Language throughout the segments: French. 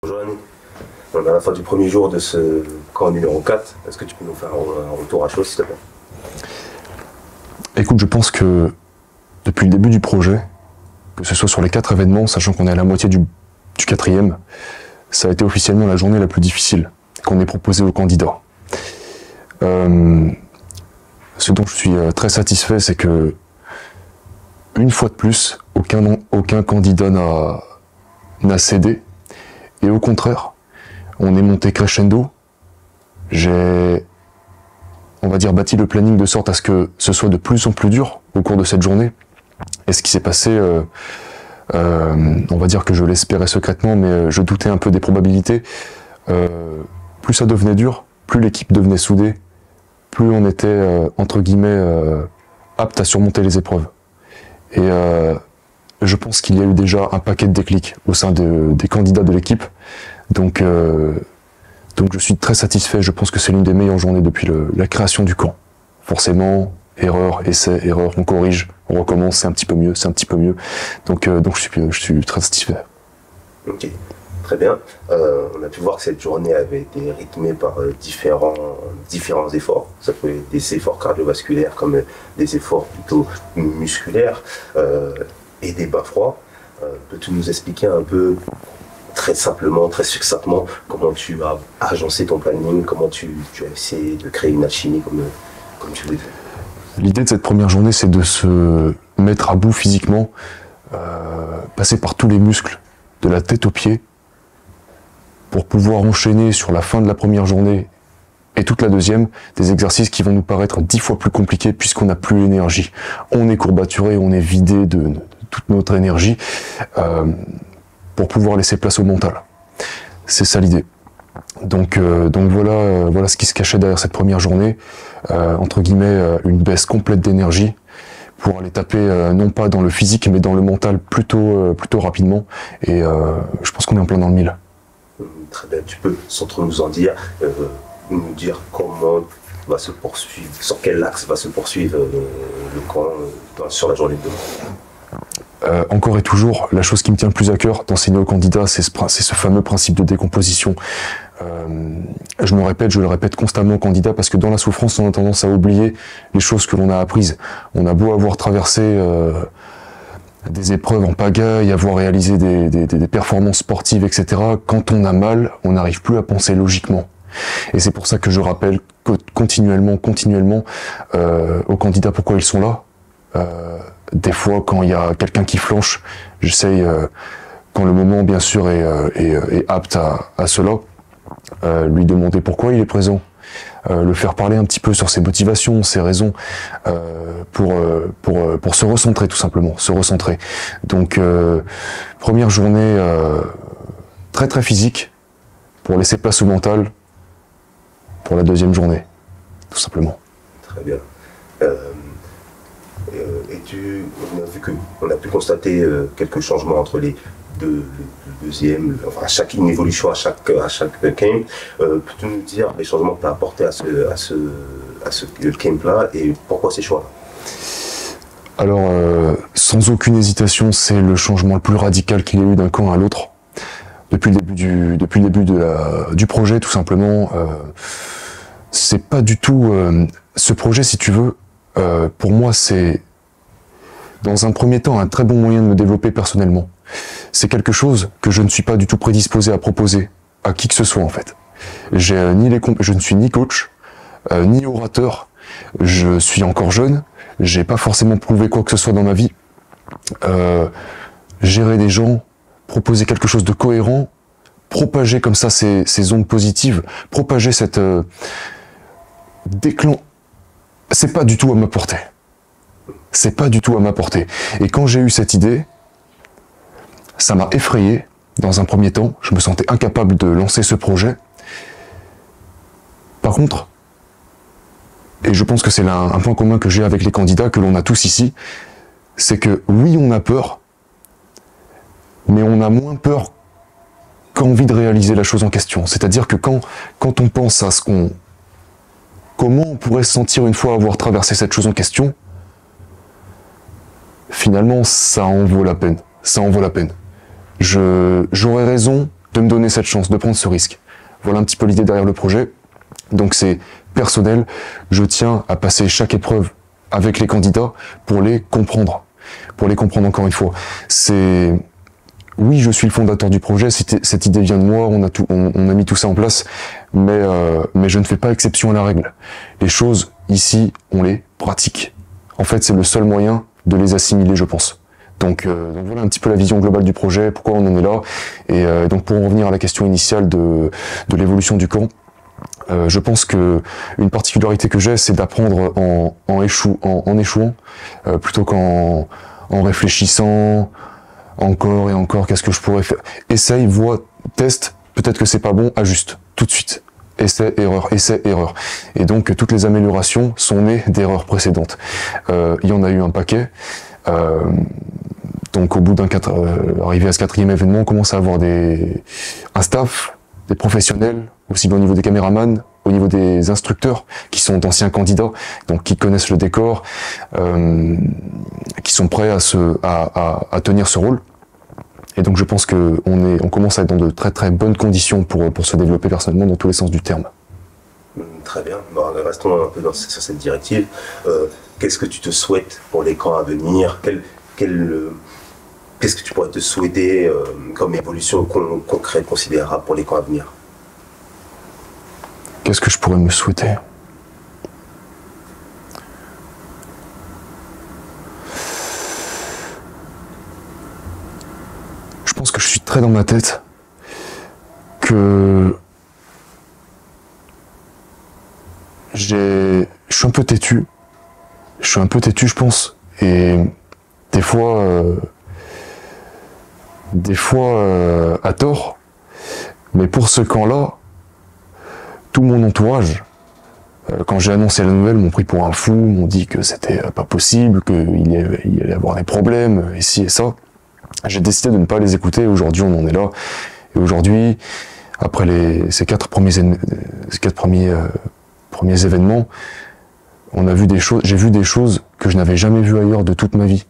Joanne, on est à la fin du premier jour de ce camp numéro 4. Est-ce que tu peux nous faire un retour à chaud, s'il te plaît? Écoute, je pense que depuis le début du projet, que ce soit sur les 4 événements, sachant qu'on est à la moitié du 4e, ça a été officiellement la journée la plus difficile qu'on ait proposée aux candidats. Ce dont je suis très satisfait, c'est que, une fois de plus, aucun candidat n'a cédé. Et au contraire, on est monté crescendo. J'ai, on va dire, bâti le planning de sorte à ce que ce soit de plus en plus dur au cours de cette journée. Et ce qui s'est passé, on va dire que je l'espérais secrètement, mais je doutais un peu des probabilités. Plus ça devenait dur, plus l'équipe devenait soudée, plus on était, entre guillemets, apte à surmonter les épreuves. Et je pense qu'il y a eu déjà un paquet de déclics au sein des candidats de l'équipe. Donc je suis très satisfait. Je pense que c'est l'une des meilleures journées depuis la création du camp. Forcément, erreur, essai, erreur, on corrige, on recommence, c'est un petit peu mieux, c'est un petit peu mieux. Donc je suis très satisfait. Ok, très bien. On a pu voir que cette journée avait été rythmée par différents efforts. Ça peut être des efforts cardiovasculaires comme des efforts plutôt musculaires et des bas froids. Peux-tu nous expliquer un peu, très simplement, très succinctement, comment tu as agencé ton planning, comment tu as essayé de créer une alchimie comme tu l'as fait? L'idée de cette première journée, c'est de se mettre à bout physiquement, passer par tous les muscles, de la tête aux pieds, pour pouvoir enchaîner sur la fin de la première journée et toute la deuxième, des exercices qui vont nous paraître 10 fois plus compliqués puisqu'on n'a plus l'énergie. On est courbaturé, on est vidé de toute notre énergie pour pouvoir laisser place au mental. C'est ça l'idée. Donc voilà ce qui se cachait derrière cette première journée, entre guillemets une baisse complète d'énergie pour aller taper non pas dans le physique mais dans le mental plutôt rapidement, et je pense qu'on est en plein dans le mille. Très bien, tu peux sans trop nous en dire, nous dire comment va se poursuivre, sur quel axe va se poursuivre le camp sur la journée de demain. Encore et toujours, la chose qui me tient le plus à cœur d'enseigner aux candidats, c'est ce fameux principe de décomposition. Je le répète constamment aux candidats parce que dans la souffrance, on a tendance à oublier les choses que l'on a apprises. On a beau avoir traversé des épreuves en pagaille, avoir réalisé des performances sportives, etc. Quand on a mal, on n'arrive plus à penser logiquement. Et c'est pour ça que je rappelle continuellement aux candidats pourquoi ils sont là. Des fois, quand il y a quelqu'un qui flanche, j'essaye, quand le moment bien sûr est apte à cela, lui demander pourquoi il est présent, le faire parler un petit peu sur ses motivations, ses raisons, pour se recentrer tout simplement, se recentrer. Donc première journée très très physique pour laisser place au mental pour la deuxième journée, tout simplement. Très bien. On a pu constater quelques changements entre les deux, le deuxième, enfin une évolution à chaque camp. Peux-tu nous dire les changements que tu as apportés à ce camp-là et pourquoi ces choix-là? Alors, sans aucune hésitation, c'est le changement le plus radical qu'il y a eu d'un camp à l'autre. Depuis le début du projet, tout simplement, c'est pas du tout ce projet, si tu veux. Pour moi, c'est dans un premier temps un très bon moyen de me développer personnellement. C'est quelque chose que je ne suis pas du tout prédisposé à proposer à qui que ce soit en fait. Je ne suis ni coach, ni orateur. Je suis encore jeune. J'ai pas forcément prouvé quoi que ce soit dans ma vie. Gérer des gens, proposer quelque chose de cohérent, propager comme ça ces ondes positives, propager cette déclenche. C'est pas du tout à ma portée. C'est pas du tout à ma portée. Et quand j'ai eu cette idée, ça m'a effrayé. Dans un premier temps, je me sentais incapable de lancer ce projet. Par contre, et je pense que c'est un point commun que j'ai avec les candidats, que l'on a tous ici, c'est que oui, on a peur, mais on a moins peur qu'envie de réaliser la chose en question. C'est-à-dire que quand on pense à comment on pourrait se sentir une fois avoir traversé cette chose en question, finalement, ça en vaut la peine. Ça en vaut la peine. J'aurais raison de me donner cette chance, de prendre ce risque. Voilà un petit peu l'idée derrière le projet. Donc c'est personnel, je tiens à passer chaque épreuve avec les candidats pour les comprendre encore une fois. Oui, je suis le fondateur du projet, cette idée vient de moi, on a mis tout ça en place, mais je ne fais pas exception à la règle. Les choses, ici, on les pratique. En fait, c'est le seul moyen de les assimiler, je pense. Donc voilà un petit peu la vision globale du projet, pourquoi on en est là. Et donc pour en revenir à la question initiale de l'évolution du camp, je pense que une particularité que j'ai, c'est d'apprendre en échouant, plutôt qu'en réfléchissant encore et encore, qu'est-ce que je pourrais faire. Essaye, vois, teste, peut-être que c'est pas bon, ajuste, tout de suite. Essai, erreur. Et donc toutes les améliorations sont nées d'erreurs précédentes. Il y en a eu un paquet. Donc au bout arrivé à ce 4e événement, on commence à avoir un staff, des professionnels, aussi bien au niveau des caméramans, au niveau des instructeurs, qui sont d'anciens candidats, donc qui connaissent le décor, qui sont prêts à tenir ce rôle. Et donc je pense qu'on commence à être dans de très très bonnes conditions pour se développer personnellement dans tous les sens du terme. Très bien. Bon, restons un peu sur cette directive. Qu'est-ce que tu te souhaites pour les camps à venir? Qu'est-ce que tu pourrais te souhaiter comme évolution concrète, considérable pour les camps à venir? Qu'est-ce que je pourrais me souhaiter? Je pense que je suis très dans ma tête, que je suis un peu têtu. Je pense. Et des fois à tort. Mais pour ce camp-là, tout mon entourage, quand j'ai annoncé la nouvelle, m'ont pris pour un fou, m'ont dit que c'était pas possible, qu'il y allait avoir des problèmes, et ci et ça. J'ai décidé de ne pas les écouter, aujourd'hui on en est là. Et aujourd'hui, après ces quatre premiers événements, j'ai vu des choses que je n'avais jamais vues ailleurs de toute ma vie.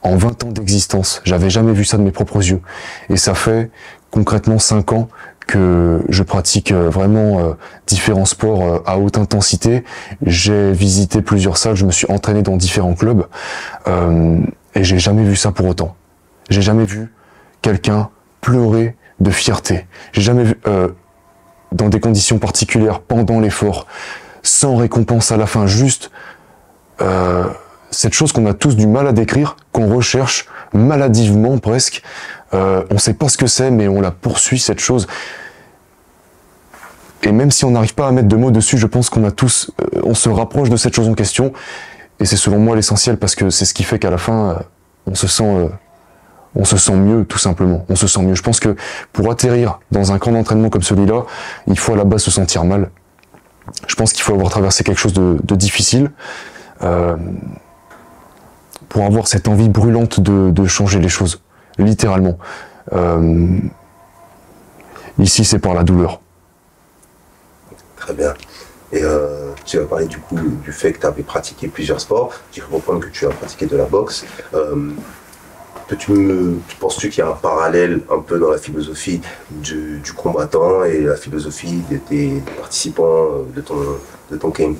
En 20 ans d'existence, j'avais jamais vu ça de mes propres yeux. Et ça fait concrètement 5 ans que je pratique vraiment différents sports à haute intensité. J'ai visité plusieurs salles, je me suis entraîné dans différents clubs, et j'ai jamais vu ça pour autant. J'ai jamais vu quelqu'un pleurer de fierté. J'ai jamais vu, dans des conditions particulières, pendant l'effort, sans récompense à la fin, juste cette chose qu'on a tous du mal à décrire, qu'on recherche maladivement presque. On sait pas ce que c'est, mais on la poursuit, cette chose. Et même si on n'arrive pas à mettre de mots dessus, je pense qu'on a tous, on se rapproche de cette chose en question. Et c'est selon moi l'essentiel, parce que c'est ce qui fait qu'à la fin, on se sent mieux, tout simplement. On se sent mieux. Je pense que pour atterrir dans un camp d'entraînement comme celui-là, il faut à la base se sentir mal. Je pense qu'il faut avoir traversé quelque chose de difficile, pour avoir cette envie brûlante de changer les choses, littéralement. Ici, c'est par la douleur. Très bien. Et tu as parlé du coup du fait que tu avais pratiqué plusieurs sports. J'ai cru comprendre que tu as pratiqué de la boxe. Penses-tu qu'il y a un parallèle un peu dans la philosophie du combattant et la philosophie des participants de ton camp?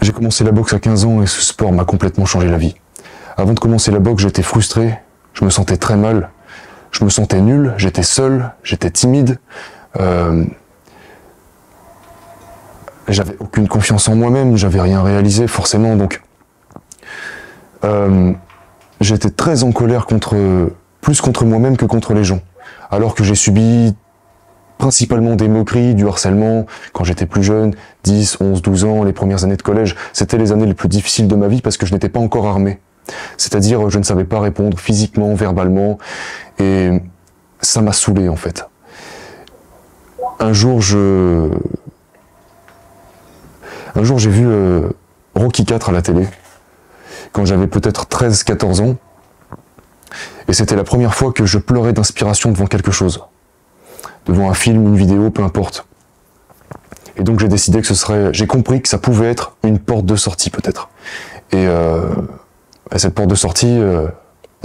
J'ai commencé la boxe à 15 ans et ce sport m'a complètement changé la vie. Avant de commencer la boxe, j'étais frustré, je me sentais très mal, je me sentais nul, j'étais seul, j'étais timide. J'avais aucune confiance en moi-même, j'avais rien réalisé forcément, donc j'étais très en colère plus contre moi-même que contre les gens, alors que j'ai subi principalement des moqueries, du harcèlement quand j'étais plus jeune, 10, 11, 12 ans, les premières années de collège. C'était les années les plus difficiles de ma vie parce que je n'étais pas encore armé. C'est-à-dire, je ne savais pas répondre physiquement, verbalement, et ça m'a saoulé en fait. Un jour, j'ai vu Rocky IV à la télé, quand j'avais peut-être 13-14 ans, et c'était la première fois que je pleurais d'inspiration devant quelque chose. Devant un film, une vidéo, peu importe. Et donc j'ai décidé que j'ai compris que ça pouvait être une porte de sortie peut-être. Et cette porte de sortie,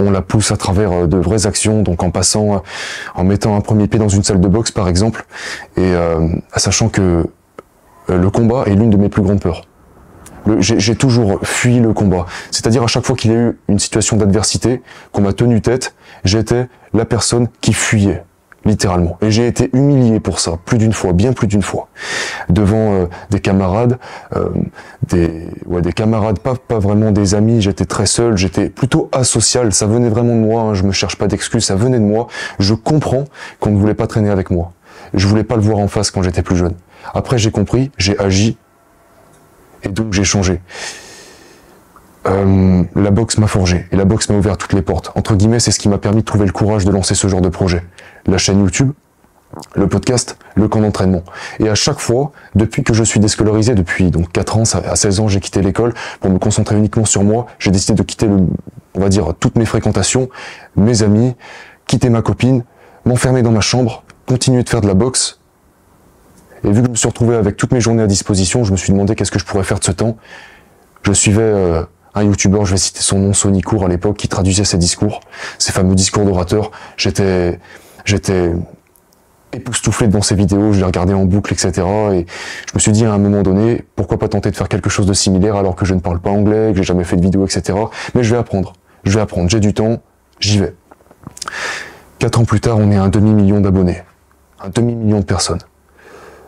on la pousse à travers de vraies actions, donc en passant, en mettant un premier pied dans une salle de boxe par exemple, et sachant que le combat est l'une de mes plus grandes peurs. J'ai toujours fui le combat, c'est-à-dire à chaque fois qu'il y a eu une situation d'adversité, qu'on m'a tenu tête, j'étais la personne qui fuyait, littéralement. Et j'ai été humilié pour ça, plus d'une fois, bien plus d'une fois, devant des camarades, des camarades, pas vraiment des amis, j'étais très seul, j'étais plutôt asocial, ça venait vraiment de moi, hein, je me cherche pas d'excuses, ça venait de moi, je comprends qu'on ne voulait pas traîner avec moi. Je voulais pas le voir en face quand j'étais plus jeune. Après j'ai compris, j'ai agi, et donc j'ai changé. La boxe m'a forgé, et la boxe m'a ouvert toutes les portes. Entre guillemets, c'est ce qui m'a permis de trouver le courage de lancer ce genre de projet. La chaîne YouTube, le podcast, le camp d'entraînement. Et à chaque fois, depuis que je suis déscolarisé, depuis donc 4 ans, à 16 ans, j'ai quitté l'école pour me concentrer uniquement sur moi. J'ai décidé de quitter, on va dire, toutes mes fréquentations, mes amis, quitter ma copine, m'enfermer dans ma chambre, continuer de faire de la boxe. Et vu que je me suis retrouvé avec toutes mes journées à disposition, je me suis demandé qu'est-ce que je pourrais faire de ce temps. Je suivais un youtubeur, je vais citer son nom, Sonny Cour à l'époque, qui traduisait ses discours, ses fameux discours d'orateur. J'étais époustouflé devant ses vidéos, je les regardais en boucle, etc. Et je me suis dit à un moment donné, pourquoi pas tenter de faire quelque chose de similaire alors que je ne parle pas anglais, que j'ai jamais fait de vidéo, etc. Mais je vais apprendre, j'ai du temps, j'y vais. 4 ans plus tard, on est à un demi-million d'abonnés, un demi-million de personnes.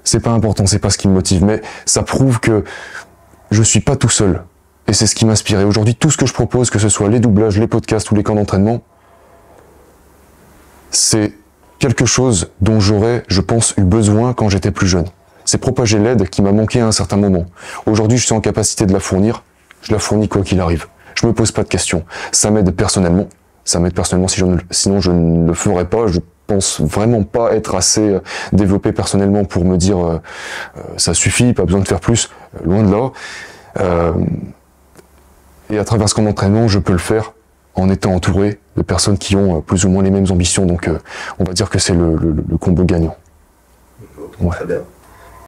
C'est pas important, c'est pas ce qui me motive, mais ça prouve que je suis pas tout seul. Et c'est ce qui m'inspire. Et aujourd'hui, tout ce que je propose, que ce soit les doublages, les podcasts ou les camps d'entraînement, c'est quelque chose dont j'aurais, je pense, eu besoin quand j'étais plus jeune. C'est propager l'aide qui m'a manqué à un certain moment. Aujourd'hui, je suis en capacité de la fournir. Je la fournis quoi qu'il arrive. Je me pose pas de questions. Ça m'aide personnellement. Sinon je ne le ferais pas. Je pense vraiment pas être assez développé personnellement pour me dire ça suffit, pas besoin de faire plus, loin de là. Et à travers ce camp d'entraînement, je peux le faire en étant entouré de personnes qui ont plus ou moins les mêmes ambitions. Donc on va dire que c'est le combo gagnant. Ouais. Très bien.